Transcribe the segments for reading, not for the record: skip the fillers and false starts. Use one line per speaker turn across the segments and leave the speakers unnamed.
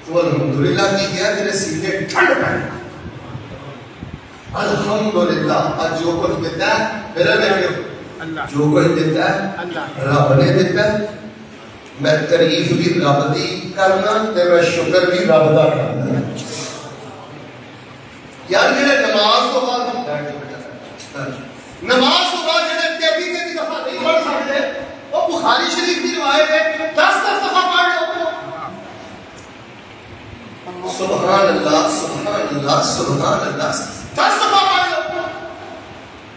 تو الحمدللہ کی گیا تیرے سینے ٹھنڈ پڑے الحمدللہ. آج جو کچھ دیتا ہے میرا نہیں جو کچھ دیتا ہے رب نے دیتا ہے. میں تعریف بھی رب دی کرنا تے میں شکر بھی رب دا کرنا. یار جڑے نماز تو بعد جڑے 33 دفعہ نہیں پڑھ سکتے وہ بخاری شریف کی روایت ہے 10 دفعہ پڑھ لو. سبحان اللہ سبحان اللہ سبحان اللہ 10 دفعہ پڑھ لو.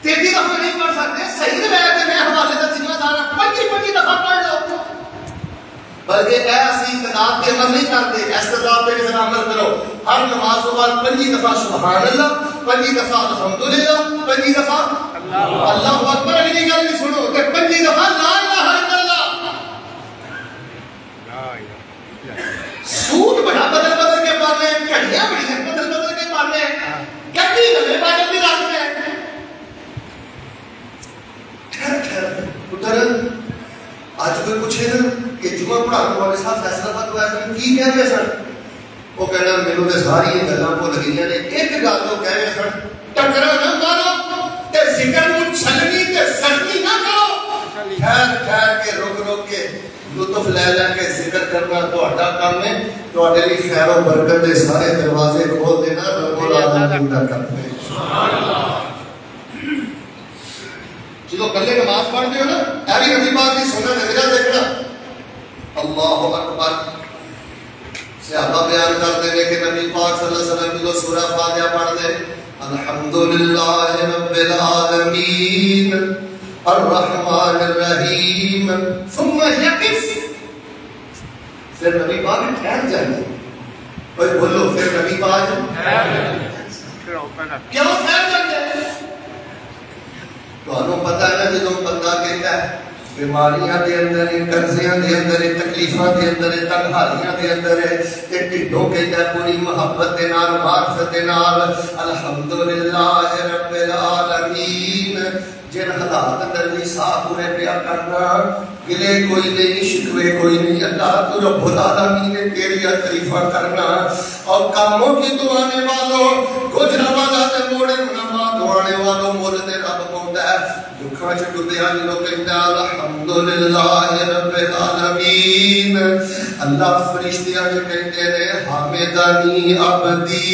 33 دفعہ نہیں پڑھ سکتے صحیح روایت ہے. میں حوالے کا ذمہ دار ہوں 25 دفعہ پڑھ لو. بلکہ ایسی تعداد کے عمل نہیں کرتے. اس تعداد پہ کس عمل کرو. ہر نماز کے بعد 25 دفعہ سبحان اللہ 25 دفعہ الحمدللہ 25 دفعہ اللہ اکبر. اگلی گل بھی سنو کہ 25 دفعہ لا الہ الا اللہ. سود بڑا بدل بدل کے مارنے ہیں, گھڑیاں بڑی بدل بدل کے مارنے ہیں, کبھی نمے باجت بھی رکھتے ہیں. ادھر آج کوئی پوچھے نا کہ جمعہ پڑھانے والے صاحب فیصلہ بات تو ایسا کی کہہ رہے سن. وہ کہنا میرے تو ساری گلاں کو لگی نے ایک گل تو کہہ رہے سن ٹکرا نہ مارو تے ذکر کو چھلنی تے سختی نہ کرو. ٹھہر ٹھہر کے رک رک کے لطف لے لے کے ذکر کرنا تہاڈا کام ہے. تہاڈے لیے خیر و برکت دے سارے دروازے کھول دینا رب العالمین دا کرتے ہیں. سبحان اللہ. جدو کلے نماز پڑھتے ہو نا اے بھی نبی پاک کی سنت ہے. میرا دیکھنا اللہ اکبر. صحابہ بیان کرتے ہیں کہ نبی پاک صلی اللہ علیہ وسلم جدو سورہ فاتحہ پڑھتے الحمدللہ رب العالمین الرحمن الرحیم ثم یقف. پھر نبی پاک ٹھہر جائیں. کوئی بولو پھر نبی پاک کیوں ٹھہر جائیں؟ تو انہوں پتہ ہے جدو بندہ کہتا ہے بیماریاں دے اندر ہے, قرضیاں دے اندر ہے, تکلیفاں دے اندر ہے, تنہاریاں دے اندر ہے, تے ٹھڈوں کہتا ہے پوری محبت دے نال معرفت دے نال الحمدللہ رب العالمین. جن حالات اندر بھی صاحب پورے پیا کرنا گلے کوئی نہیں شکوے کوئی نہیں. اللہ تو رب العالمین نے تیری تعریفاں کرنا. اور کاموں کی دعانے والوں گجرا والا تے موڑے منما دعانے والوں مول تے رب پوندا ہے. دکھاں چ ڈبیا جنوں کہندا الحمدللہ رب العالمین. اللہ فرشتیاں چ کہندے نے حامدانی عبدی.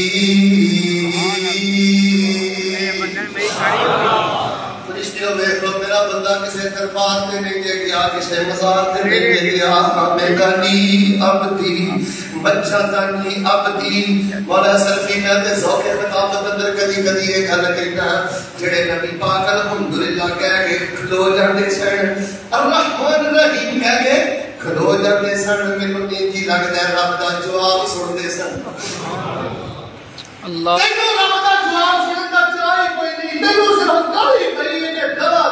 میرا بندہ کسی دربار تے نہیں دے گیا, کسی مزار تے نہیں دے گیا. حامدانی عبدی مجدانی عبدی. مولا سلفی میں تے ذوق خطابت اندر کدی کدی یہ گل کہنا جڑے نبی پاک الحمدللہ کہہ کے کھلو جاندے سن, الرحمن الرحیم کہہ کے کھلو جاندے سن. مینوں جی لگدا ہے رب دا جواب سنتے سن. اللہ تینوں رب دا جواب سنن دا چاہے کوئی نہیں. تینوں صرف گالی پئی ہے کہ دوا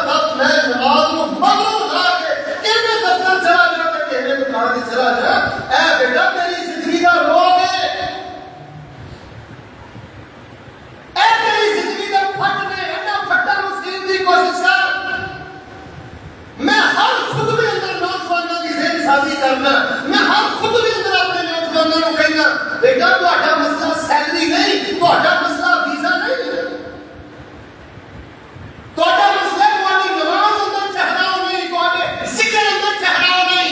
دب میں نماز نو مغرب لا کے کیویں دفتر چلا جا تے کیویں دکان تے چلا جا. اے بیٹا تیری زندگی دا روگ ہے, اے تیری زندگی دا پھٹ نے انہاں پھٹن نو سین دی کوشش کر. میں ہر خطبے اندر نوجوانوں کی ذہن سازی کرنا. میں ہر خطبے اندر اپنے نوجوانوں کو کہنا بیٹا تہاڈا مسئلہ سیلری نہیں, تہاڈا مسئلہ ویزا نہیں, تہاڈا مسئلہ تہاڈی نماز اندر چہراؤ نہیں, تہاڈے ذکر اندر چہراؤ نہیں.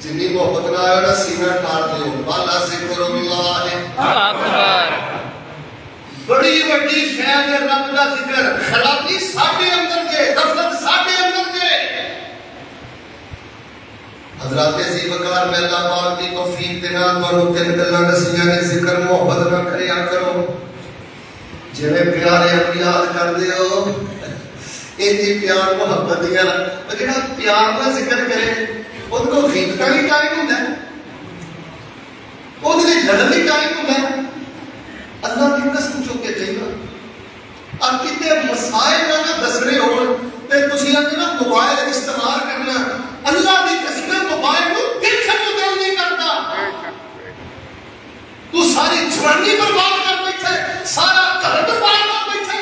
جنی محبت نہ آئے نا سینہ ٹھار دیو. بالا ذکر اللہ اکبر. بڑی بڑی شاید رب کا ذکر. خرابی ساڈے اندر جے, غفلت ساڈے اندر جے. حضرات ذی وقار میں اللہ پاک دی توفیق دے نال تانوں تین گلاں دسیاں نے. ذکر محبت نہ کریا کرو جویں پیارے انبیاء کردے ہو. ایتھے پیار محبت دیاں جڑا پیار دا ذکر کرے ان کو غیبت کا بھی ٹائم ہوندا ہے, اودے لڑن بھی ٹائم ہوندا ہے. اللہ کی قسم چو کے کہنا اب کتے مسائل نہ دسنے ہون تے تسی نا موبائل استعمال کرنا. اللہ کی قسم موبائل کو دیکھن کو دل نہیں کرتا. تو ساری جوانی برباد کر بیٹھے, سارا گھر برباد کر بیٹھے.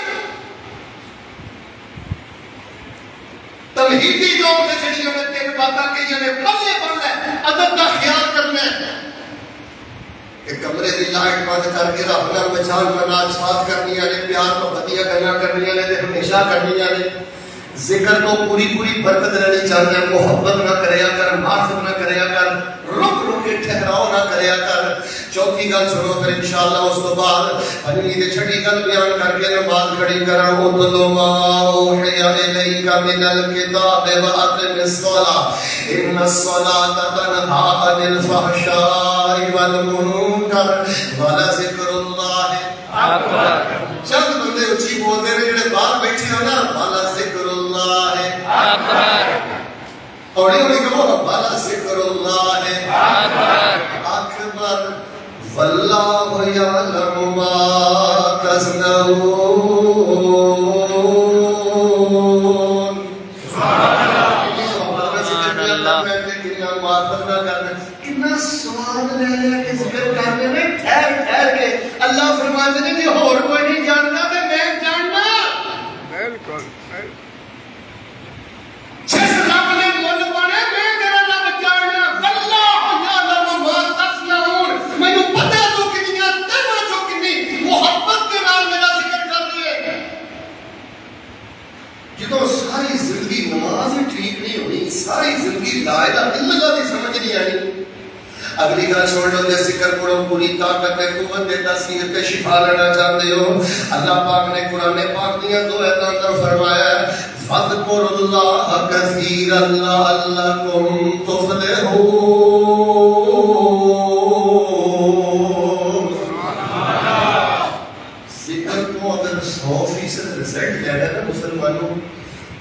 تمہیدی لوگ نے جڑی ہمیں تین باتاں کہی نے پلے پڑھ لے کمرے کی لائٹ بند کر کے رب نال مچان مناج ساتھ کرنیاں نے، پیار محبتیاں گلاں کرنیاں نے، ہمیشہ کرنیاں نے. ذکر تو پوری پوری برکت لینی چاہتے ہیں. محبت نہ کریا کر، معرفت نہ کریا کر، رک رک کے ٹھہراؤ نہ کریا کر. چوتھی گل سنو پھر انشاءاللہ اس تو بعد پنجویں تے چھٹی گل بیان کر کے نماز کھڑی کرا. اتلو ما اوحی الیک من الکتاب واقم الصلاۃ ان الصلاۃ تنہی عن الفحشاء والمنکر ولذکر اللہ اکبر. چند بندے اچھی بولتے ہیں جڑے باہر بیٹھے ہو نا، والا ذکر اللہ اکبر. ہولی ہولی کہو والا ذکر اللہ اکبر اکبر. واللہ یعلم ما تصنعون. سبحان اللہ. کتنا معرفت نہ کرنا، کتنا سواد لے لے کے ذکر کرنے میں ٹھہر ٹھہر کے. اللہ فرماتے ہیں کہ اور کوئی نہیں جانتا تو میں جاننا. بالکل. جس رب نے مول پانے میں تیرا رب جاننا. واللہ یعلم ما تصنعون. مینوں پتہ تو کتنیاں تیرا جو کتنی محبت کے نال میرا ذکر کر رہے. جدوں ساری زندگی نماز ٹھیک نہیں ہونی، ساری زندگی لا الہ الا اللہ دی سمجھ نہیں آنی. اگلی گل چھوڑ دو، جے ذکر پڑھو پوری طاقت تے قوت تے تاثیر تے شفا لینا چاہتے ہو. اللہ پاک نے قرآن پاک دیاں دو آیاتاں اندر فرمایا ہے فاذکروا اللہ کثیرا لعلکم تفلحون. ذکر کو اگر 100% رزلٹ لینا ہے نا مسلمانوں،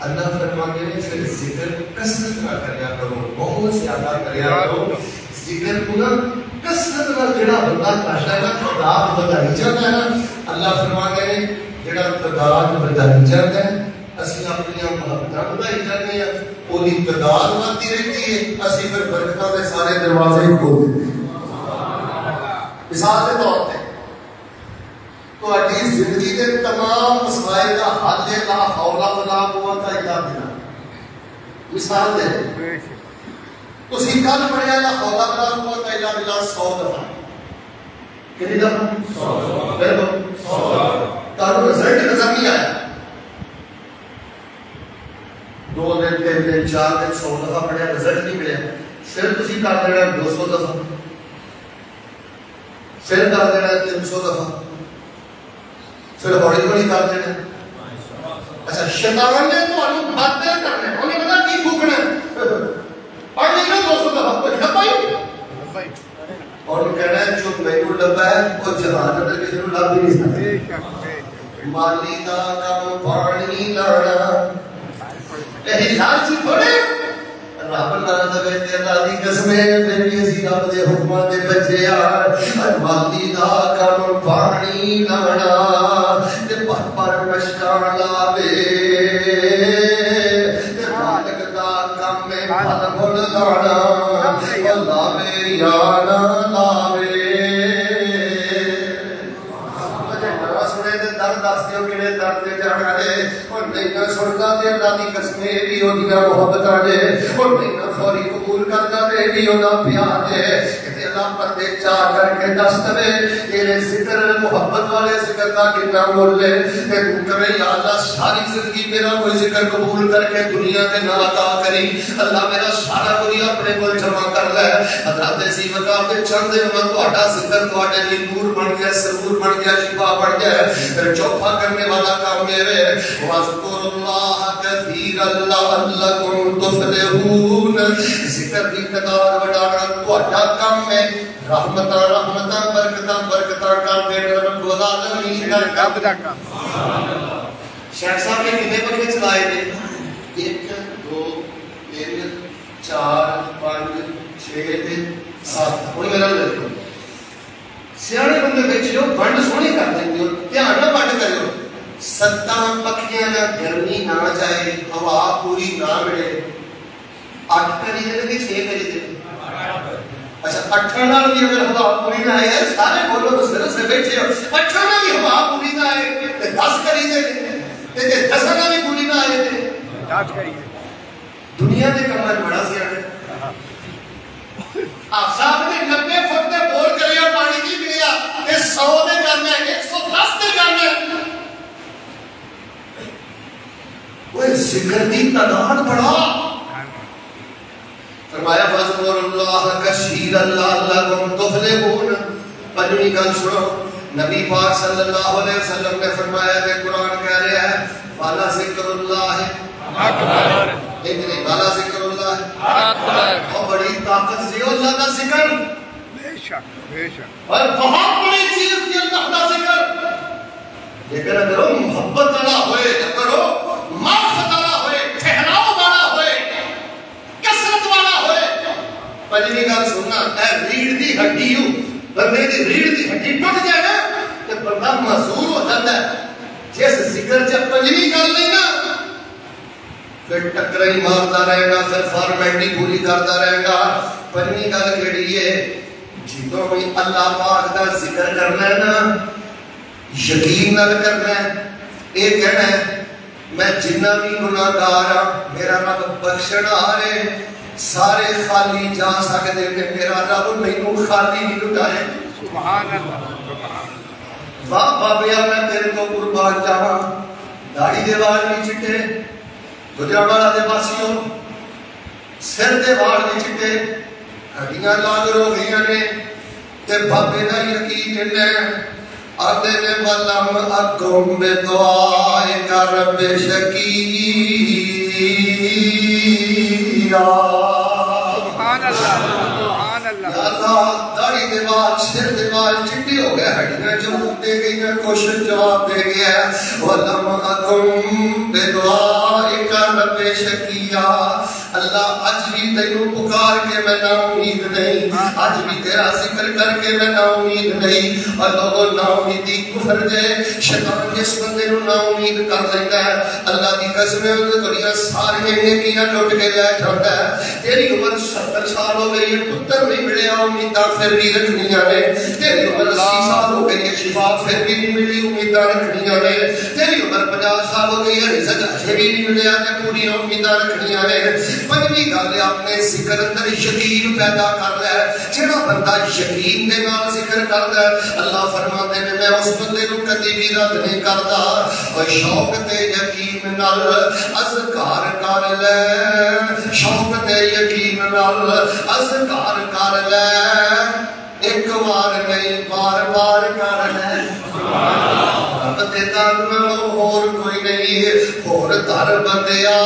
اللہ فرماتے ہیں پھر ذکر کثرت نہ کریا کرو، بہت زیادہ کریا کرو. ذکر کو نا کثرت نال جڑا بندہ کرتا ہے نا تعداد بڑھائی جاتا ہے نا. اللہ فرماتے ہیں جڑا تعداد بڑھائی جاتا ہے اسی اپنی محبتاں بڑھائی جاتے ہیں، وہی تعداد بڑھتی رہتی ہے، اسی پھر برکتاں دے سارے دروازے کھول دیتے ہیں. مثال کے طور پہ تہاڈی زندگی دے تمام مسائل کا حل ہے لا حول ولا قوت الا باللہ. مثال دے تسی کل پڑھیا لا حول ولا قوت الا باللہ 100 دفعہ. کتنی دفعہ؟ 100. بالکل 100. تانوں رزلٹ نظر نہیں آیا. 2 دن 3 دن 4 دن 100 دفعہ پڑھیا رزلٹ نہیں ملیا. پھر تسی کر دینا 200 دفعہ، پھر کر دینا 300 دفعہ، پھر ہولی ہولی کر دینا. اچھا شیطان نے تانوں باتیں کرنے انہیں پتا کی بھوکنا اور نہیں 200 دفعہ پڑھنا پائی اور کہنا ہے جو میں کو لبا ہے وہ جہان اندر کسی کو لب بھی نہیں سکتے. مالی دا کم پانی لانا یہی لالچی تھوڑے. رب نال دے تیرا دی قسمیں میری اسی رب دے حکماں دے بچے آ. مالی دا کم پانی لانا تے پر مشکان لاوے تے مالک دا کم میں پھل پھل لانا اللہ میری آنا لاوے. سنے دے درد دس دیو کہڑے درد دے جانا دے اور نہیں نہ سنتا دے اللہ دی قسمیں بھی ہوندیاں محبتاں دے اور نہیں نہ فوری قبول کرتا دے بھی ہونا پیار دے. کہ اللہ پردے چاہ کر کے دس دے تیرے ذکر محبت والے ذکر کا کتنا مول ہے. تے تو کرے یا اللہ ساری زندگی میرا کوئی ذکر قبول کر کے دنیا تے نہ عطا کری. اللہ میرا سارا کوئی اپنے کول جمع کر لے. حضرت سی مقام تے چند دے میں تہاڈا ذکر تہاڈے لیے نور بن گیا، سرور بن گیا، شفا بن گیا. پھر چوتھا کرنے والا کام یہ ہے وَاذْكُرُوا اللَّهَ كَثِيرًا لَعَلَّكُمْ تُفْلِحُونَ. ذکر کی تعداد بڑھانا تہاڈا کام ہے. رحمتاں رحمتاں برکتاں برکتاں کر دے رب العالمین کا کام. شیخ صاحب نے کتنے پنکھے چلائے تھے؟ 1 2 3 4 5 6 7. ہوں میرا دیکھو سیانے بندے بیٹھے ہو بنڈ سونے کر دیں گے، دھیان نہ بنڈ کرو. 7 پکھیاں نہ گرمی نہ جائے، ہوا پوری نہ ملے. 8 کری دے کہ 6 کری دے؟ اچھا 8 نال بھی اگر ہوا پوری نہ آئے، سارے بولو تو سر سے بیٹھے ہو 8 نال بھی ہوا پوری نہ آئے تے 10 کری دے تے 10 نال بھی پوری نہ آئے تے 10 کری دے. دنیا دے کمر بڑا سیاں آپ صاحب نے 90 فٹ دے بور کریا پانی کی ملیا ذکر کی تعداد بڑھا. فرمایا فاذکروا اللہ کثیرا لعلکم تفلحون. پنجویں گل سنو، نبی پاک صلی اللہ علیہ وسلم نے فرمایا کہ قرآن کہہ رہا ہے بالا ذکر اللہ اکبر. لیکن بالا ذکر اللہ اکبر، اور بڑی طاقت سے اللہ کا ذکر، بے شک بے شک، اور بہت بڑی چیز کی اللہ کا ذکر. لیکن اگر وہ محبت والا ہوئے، اگر وہ معرفت والا ہوئے، ٹھہراؤ والا ہوئے، کثرت والا ہوئے. پنجویں گل سننا، اے ریڑھ دی ہڈی بندے دی ریڑھ دی ہڈی ٹوٹ جائے نا تو بندہ معذور ہو جاتا ہے. جس ذکر چ پنجویں گل نہیں نا پھر ٹکر ہی مارتا رہے گا، پھر فارمیلٹی پوری کرتا رہے گا. پنجویں گل کیڑی ہے؟ جدوں بھی اللہ پاک دا ذکر کرنا ہے نا، یقین نال کرنا ہے. یہ کہنا ہے میں جنہ بھی گناہ گار ہاں میرا رب بخشن آرے، سارے خالی جا سکتے کہ میرا رب مینوں خالی نہیں لٹائے. سبحان اللہ. واہ بابیا میں تیرے کو قربان جاواں. داڑھی دے وال بھی چٹے، گجرانوالا دے پاسیوں سر دے وال بھی چٹے، ہڈیاں لاغر ہو گئی نے تے بابے دا یقین ہے. آدھے نے ولم اکم بدعائے کا رب شکیہ. سبحان اللہ سبحان اللہ. یا اللہ داڑھی دے وال سر دے وال چٹے ہو گئے، ہڈیاں جواب دے گئی ہیں، کوشش جواب دے گیا. ولم اکم بدعائے کا رب شکیہ. اللہ اج بھی تینوں پکار کے میں نا امید نہیں، اج بھی تیرا ذکر کر کے میں نا امید نہیں. اور لوگوں نا امیدی کفر دے شیطان جس بندے نو نا امید کر لیتا ہے اللہ دی قسم ہے دنیا ساری نیکیاں لٹ کے لے جاتا ہے. تیری عمر 70 سال ہو گئی ہے، پتر نہیں ملیا، امیداں پھر بھی رکھنیاں نے. تیری عمر 80 سال ہو گئی ہے، شفا پھر بھی نہیں ملی، امیداں رکھنیاں نے. تیری عمر 50 سال ہو گئی ہے، رزق پھر بھی نہیں ملیا تے پوری امیداں رکھنیاں نے. پنجویں گل اپنے ذکر اندر یقین پیدا کر لے. جڑا بندہ یقین دے نال ذکر کردا ہے اللہ فرماتے نے میں اس بندے نو کدی بھی رد نہیں کردا. اور شوق تے یقین نال اذکار کر لے، شوق تے یقین نال اذکار کر لے. ایک بار نہیں بار بار کر لے. رب دے در نالوں ہور کوئی نہیں، ہور در بندیا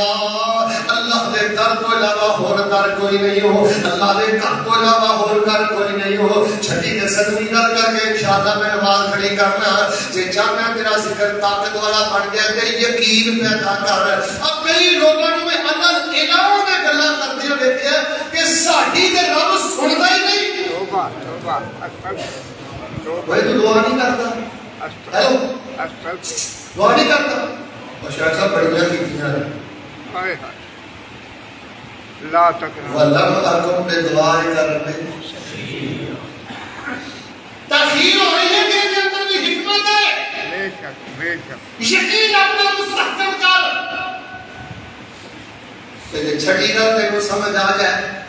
اللہ دے در کو علاوہ ہور در کوئی نہیں ہو، اللہ دے گھر کو علاوہ ہور گھر کوئی نہیں ہو. چھٹی دے ستویں گل کر کے انشاءاللہ میں نماز کھڑی کرنا. جے چاہنا تیرا ذکر طاقت والا بن جائے تے یقین پیدا کر. اب کئی لوگوں نے میں اللہ اعلان دے گلاں کردے ہوئے دیکھیا کہ ساڈی تے رب سندا ہی نہیں. توبہ توبہ بھائی تو دعا نہیں کرتا، ہیلو دعا نہیں کرتا. اور شاید صاحب بڑیاں کیتیاں نے لا تکرہ ولم اکم بدعائے کا رب تاخیر ہو رہی ہے کہ ان کے اندر بھی حکمت ہے. بے شک بے شک. یقین اپنا مستحکم کر. پہلے چھٹی گل تینوں سمجھ آ جائے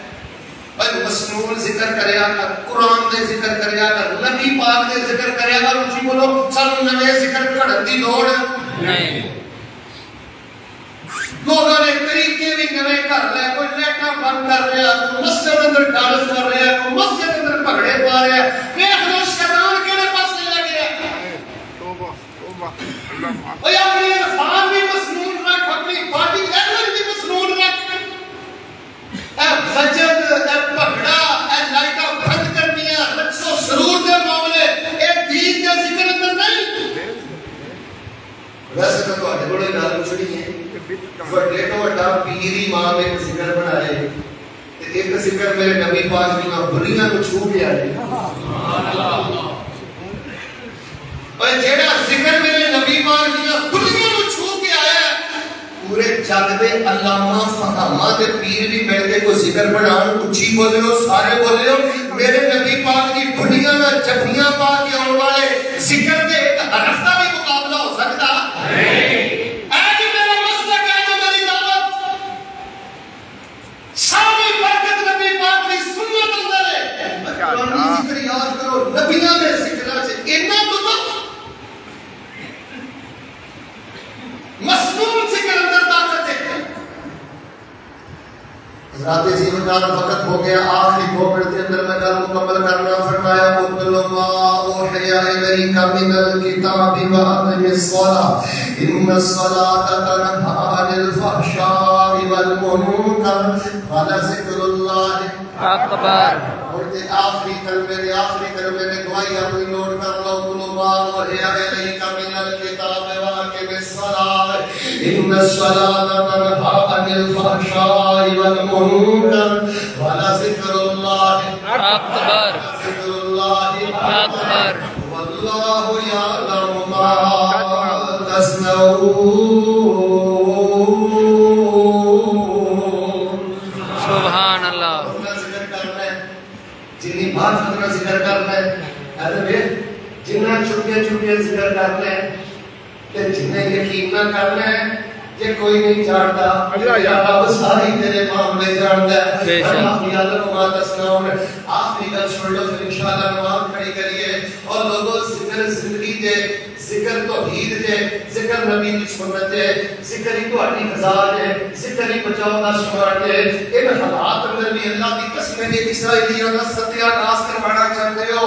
بھائی مسنون ذکر کریا کر، قرآن دے ذکر کریا کر، نبی پاک دے ذکر کریا کر. اچھی بولو سانو نویں ذکر کھڑن دی لوڑ نہیں. لوگوں نے طریقے بھی نویں کر لے، کوئی لیٹا بند کر رہا، کوئی مسجد اندر ڈانس کر رہا، کوئی مسجد اندر پگڑے پا رہا. دیکھ لو شیطان کہڑے پاسے لے گیا. توبہ توبہ. اوے اپنی عرفان بھی مسنون رکھ، اپنی باڈی لینگویج بھی مسنون رکھ. اے سجد، اے پگڑا، اے لائٹاں بند کرنیاں، رقص و سرور دے معاملے اے دین دے ذکر اندر نہیں. ویسے تو تہاڈے کول گل پوچھنی ہے وڈے تو وڈا پیر امام ایک ذکر بنائے تے ایک ذکر میرے نبی پاک دی بلیاں نو چھو کے آئے. سبحان اللہ. اور جیڑا ذکر میرے نبی پاک دی بلیاں نو چھو کے آیا پورے جگ دے علامہ فہامہ دے پیر بھی مل کے کوئی ذکر بنان اچھی بولے ہو سارے بولے ہو میرے نبی پاک دی بلیاں نال جپیاں پا کے آن والے ذکر دے ایک حرف دا بھی مقابلہ ہو سکتا نہیں. ساری برکت نبی پاک دی سنت اندر ہے. قرآن ذکر یاد کرو، نبیوں دے ذکر سے اتنا لطف. مسنون ذکر اندر طاقت ہے. رات زیادہ وقت ہو گیا، آخری 2 منٹ کے اندر میں گل مکمل کرنا. فرمایا اتل ما اوحی الیک من الکتاب واقم الصلاۃ ان الصلاۃ تنہی عن الفحشاء والمنکر ولذکر اللہ اکبر. آخری کلمے نے دعائی اپنی نوٹ کر لو. اتل ما اوحی الیک من الکتاب واقم الصلاۃ ان الصلاۃ تنہی عن الفحشاء والمنکر ولذکر اللہ اکبر. ذکر اللہ اکبر. واللہ یعلم ما تصنعون.
سبحان اللہ.
ذکر کرنا ہے جنی بات فتنا ذکر کرنا ہے جنہ چھوٹے ذکر کرنا ہے جنہیں یقین نہ کرنا ہے یہ کوئی نہیں جانتا. رب ساری تیرے معاملے جانتا ہے. آخری گل چھوڑ لو پھر انشاءاللہ نماز کھڑی کریے. اور لوگوں ذکر زندگی دے، ذکر توحید دے، ذکر نبی دی سنت دے، ذکر ہی تہاڈی غذا دے، ذکر ہی بچاؤ دا شمار دے. ان حالات اندر بھی اللہ دی قسم ہے اسرائیلیوں دا ستیہ ناس کروانا چاہتے ہو.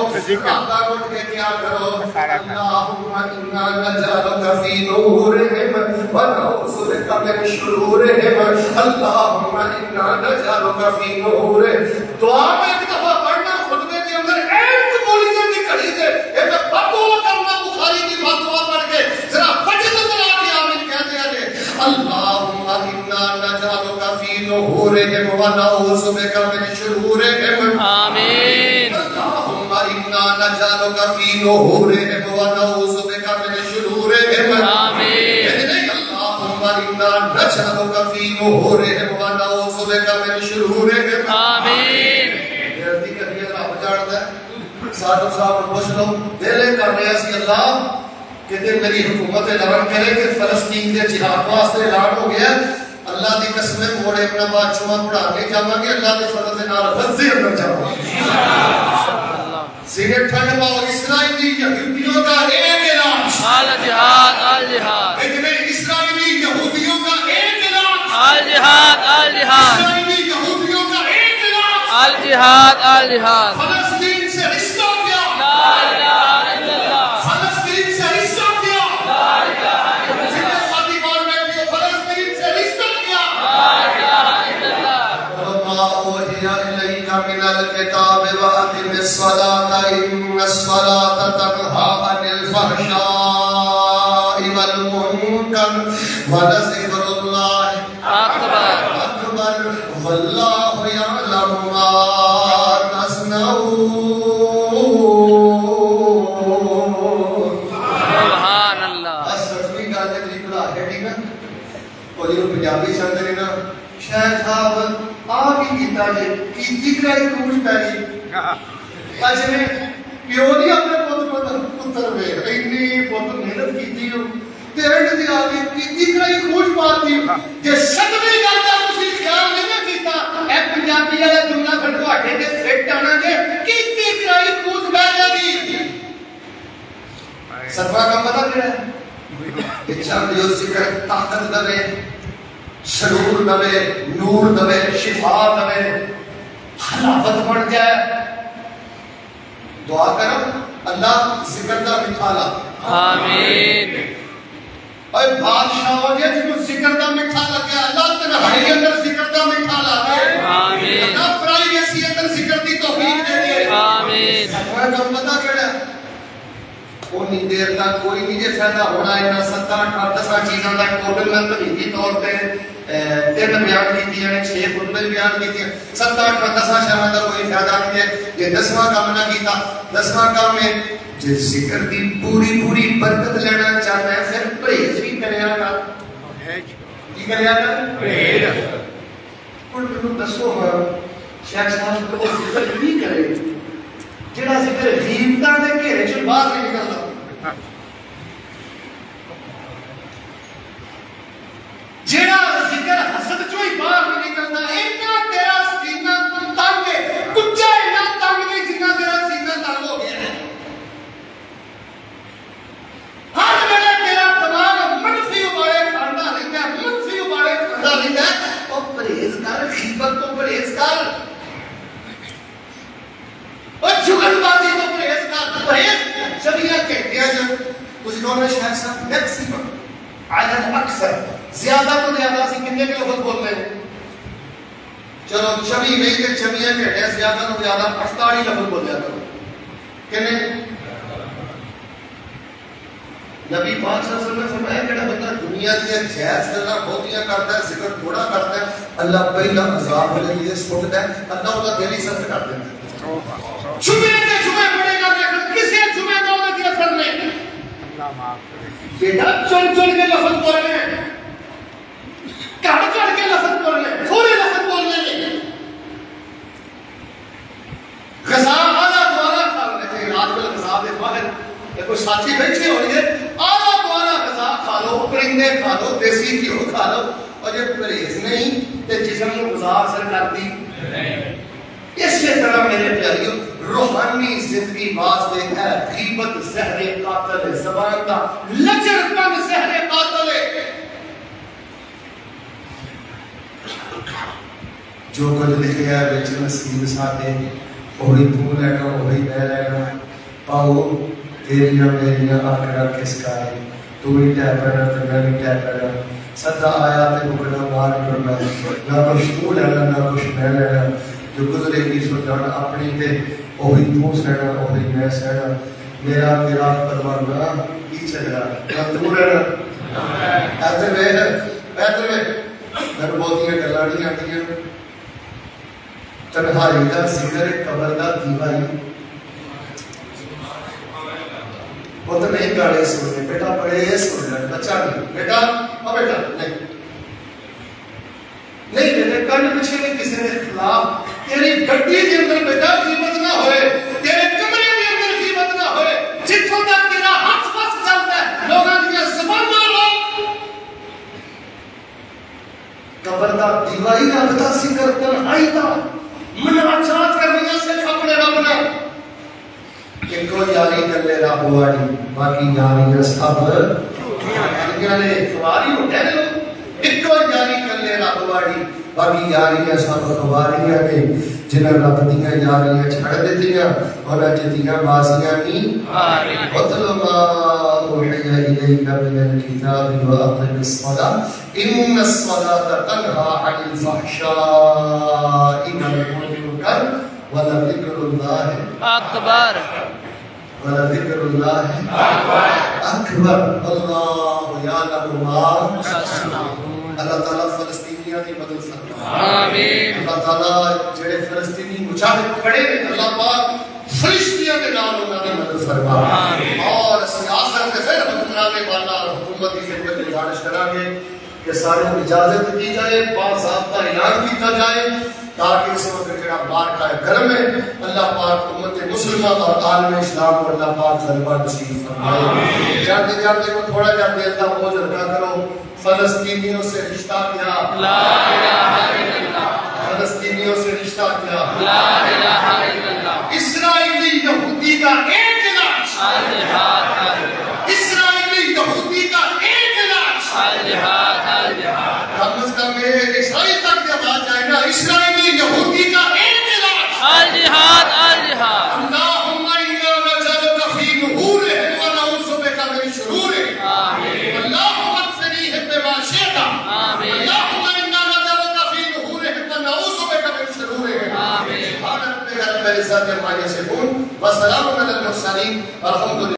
آقا اٹھ کے کیا کرو. اللہم انا نجعلک فی نورہم ونعوذ بک من شرورہم. اللہم انا نجعلک فی نورہم. دعا میں ایک دفعہ پڑھنا خطبے کے اندر ایک مولیے کی کھڑی دے ایک بدعا کرنا بخاری کی بدعا پڑھ کے ذرا وجد کرا کے آمین کہہ دیا جے. اللہم انا نجعلک فی نورہم ونعوذ بک من شرورہم.
آمین.
اللہم انا نجعلک فی نورہم ونعوذ بک من شرورہم.
آمین.
اللہم انا نجعلک فی نورہم ونعوذ بک من شرورہم.
آمین.
جلدی کریے رب جانتا ہے. صاحب پوچھ لو دلے کر رہے ہیں اللہ کہ دل میری حکومت نرم کرے کہ فلسطین کے جہاد واسطے اعلان ہو گیا. اللہ دی قسم موڑے اپنا بادشاہ پڑھانے جاواں گے. اللہ دے فضل دے نال غزے اندر جاواں گے. سینے ٹھنڈ پاؤ. اسرائیلی یہودیوں کا ایک اعلان.
آل جہاد آل جہاد.
اسرائیلی یہودیوں کا ایک اعلان.
آل جہاد آل جہاد.
اسرائیلی یہودیوں کا ایک اعلان.
آل جہاد آل جہاد.
فلسطین سے رشتہ کیا.
لا الہ الا اللہ.
فلسطین سے رشتہ کیا.
لا الہ الا اللہ.
جنہیں شادی بار بیٹھی ہو فلسطین سے رشتہ کیا.
لا الہ الا اللہ.
وما اوحی الیک من الکتاب واقم الصلاۃ ان الصلاۃ تنہی عن الفحشاء والمنکر ولذکر اللہ
اکبر.
واللہ یعلم ما تصنعون.
سبحان اللہ.
سچوی گل ہے جی بلا ہے ٹھیک ہے. اور یہ پنجابی چلتے ہیں نا شاید صاحب آ کی کیتا جی کیتی کرائی کوش پہ گئی. اج نے پیو نہیں اپنے پتر وے اینی بہت محنت کیتی ہو تے اینڈ تے آ کے کیتی کرائی خوش پاتی جے سچوی گل دا تسی خیال نہیں کیتا اے پنجابی والا جملہ پھر تواڈے تے فٹ آنا جے کیتی کرائی خوش پہ جاوی. ستواں کام پتہ کیڑا ہے؟ اچھا جو ذکر طاقت دے، سرور دے، نور دے، شفا دے، حلاوت بن جائے. دعا کرو اللہ ذکر دا مٹھا لا.
آمین.
اے بادشاہ جے جنوں ذکر دا مٹھا لگیا اللہ تنہائی اندر ذکر دا مٹھا لا دے.
آمین.
اللہ پرائیویسی اندر ذکر دی توفیق دے دے.
آمین.
ستواں کام پتہ کیڑا ہے؟ اونی دیر تک کوئی نہیں جے فائدہ ہونا ہے. 7-8 چیزاں دا ٹوٹل میں تمہیدی طور پہ 3 بیان کیتی ہیں 6 خطبے بیان کیتی ہیں. 7-8 شہراں دا کوئی فائدہ نہیں ہے. یہ 10واں کام نہ کیتا. 10واں کام ہے جے ذکر دی پوری برکت لینا چاہتا ہے پھر پرہیز بھی کریا کر. کی کریا کر؟ پرہیز. اور تم دسو شیخ صاحب کو ذکر بھی کرے جڑا ذکر غیبتاں دے گھیرے چوں باہر نہیں نکلدا. جڑا ذکر حسد چوں ہی باہر نہیں نکلدا. اینا تیرا سینہ تنگ ہے کچا اینا تنگ نہیں جنہ تیرا سینہ تنگ ہو گیا ہے. ہر ویلے تیرا دماغ منفی اباڑے کھاندا رہندا ہے. منفی اباڑے کھاندا رہندا ہے. او پرہیز کر غیبت تو پرہیز اسٹونش ہے سب میکسیمم عدد اکثر زیادہ تو زیادہ سی کتنے کے لفظ بول رہے ہیں؟ چلو 26 نہیں کہ 26 گھنٹے زیادہ تو زیادہ 48 لفظ بول جاتا ہوں کہنے نبی پاک صلی اللہ علیہ وسلم نے فرمایا کہ بندہ دنیا کی جائز گلاں بہتیاں کرتا ہے ذکر تھوڑا کرتا ہے اللہ پہلا عذاب والے لیے سٹتا ہے اللہ اس کا دل ہی سخت کر دیتا ہے جمعے کے جمعے پڑے گا لیکن کسی جمعے میں انہیں کی اثر نہیں بیٹا چل چل کے لفظ بول رہے ہیں کڑ کڑ کے لفظ بول رہے ہیں تھوڑے لفظ بول رہے ہیں غذا آدھا دوارا کھا رہے تھے رات میں غذا دے باہر کوئی ساتھی بیٹھے ہو گے آدھا دوارا غذا کھا لو پرندے کھا لو دیسی گھیو کھا لو اور جب پرہیز نہیں تو جسم کو غذا اثر کرتی اسی طرح میرے پیاریوں روحانی زندگی واسطے ہے غیبت زہر قاتل زبان کا لچرپن زہر قاتل جو کچھ لکھیا ہے بچ نصیب ساتے وہی تو لینا وہی میں لینا پاؤ تیریاں میریاں آکڑا کس کا ہے تو ہی ٹیپرا تو میں بھی ٹیپرا صدا آیا تے بکڑا بار کرنا نہ کچھ تو لینا نہ کچھ میں لینا جو گزرے گی سو جان اپنی تے وہی تو سہنا وہی میں سہنا میرا تیرا پروانہ پیچھے رہا نہ تو رہنا ایسے میں بہت ہی گلاڑی آتی ہیں تنہائی کا ذکر قبر کا دیوائی وہ تو نہیں گاڑے سننے بیٹا پڑھے سن لیں بچہ نہیں بیٹا بیٹا نہیں بیٹے کن پیچھے میں کسی نے خلاف تیری گڈی کے اندر بیٹا قیمت نہ ہوئے تیرے کمرے کے اندر قیمت نہ ہوئے جتوں تک تیرا ہاتھ پس چلتا ہے لوگوں کی زبان مارو قبر کا دیوائی رکھتا ذکر تنہائی کا مناجات کرنے سے اپنے رب نے کہ کوئی یاری کر لے رب واڑی باقی یاری سب دنیا نے خواری ہو گئے لوگ ایک کوئی یاری کر لے رب واڑی باقی یاری سب خواریاں نے جنہیں رب دیاں یاریاں چھڑ دیتیاں اور جتیاں بازیاں نہیں وَاتْلُ مَا أُوحِيَ إِلَيْكَ مِنَ الْكِتَابِ وَأَقِمِ الصَّلَاةَ إِنَّ الصَّلَاةَ تَنْهَى عَنِ الْفَحْشَاءِ وَالْمُنكَرِ وَلَذِكْرُ اللَّهِ
أكبر
وَلَذِكْرُ اللَّهِ أَكْبَرُ اللَّهُ يَعْلَمُ مَا تَصْنَعُونَ اللہ تعالیٰ فلسطینیاں کی مدد فرما
آمین
اللہ تعالیٰ جڑے فلسطینی مجاہد کھڑے ہیں اللہ پاک فلسطینیاں کے نام انہوں نے مدد فرما اور سیاست کے پھر حکمران والا حکومتی خدمت گزارش کریں گے کہ سارے اجازت دی جائے باضابطہ اعلان کیا جائے تاکہ اس وقت جڑا بار کا گرم ہے اللہ پاک امت مسلمہ اور عالم اسلام کو اللہ پاک غلبہ نصیب فرمائے جانتے جانتے کو تھوڑا جانتے اللہ کو جرگا کرو فلسطینیوں سے رشتہ کیا
لا الہ الا اللہ
فلسطینیوں سے رشتہ کیا
لا الہ الا اللہ
اسرائیلی یہودی کا ایک علاج
الجہاد
اسرائیلی یہودی کا ایک علاج
الجہاد الجہاد
کم از کم عیسائی تک جب آ جائے نا اسرائیلی یہودی کا ایک علاج
الجہاد الجہاد
اللہم انا نجعلک فی نحورہم ونعوذ بک من شرورہم
آمین
اللہم اکفنیہم بما شئت
آمین
اللہم انا نجعلک فی نحورہم ونعوذ بک من شرورہم
آمین
سبحان ربک رب العزت عما یصفون وسلام علی المرسلین والحمد للہ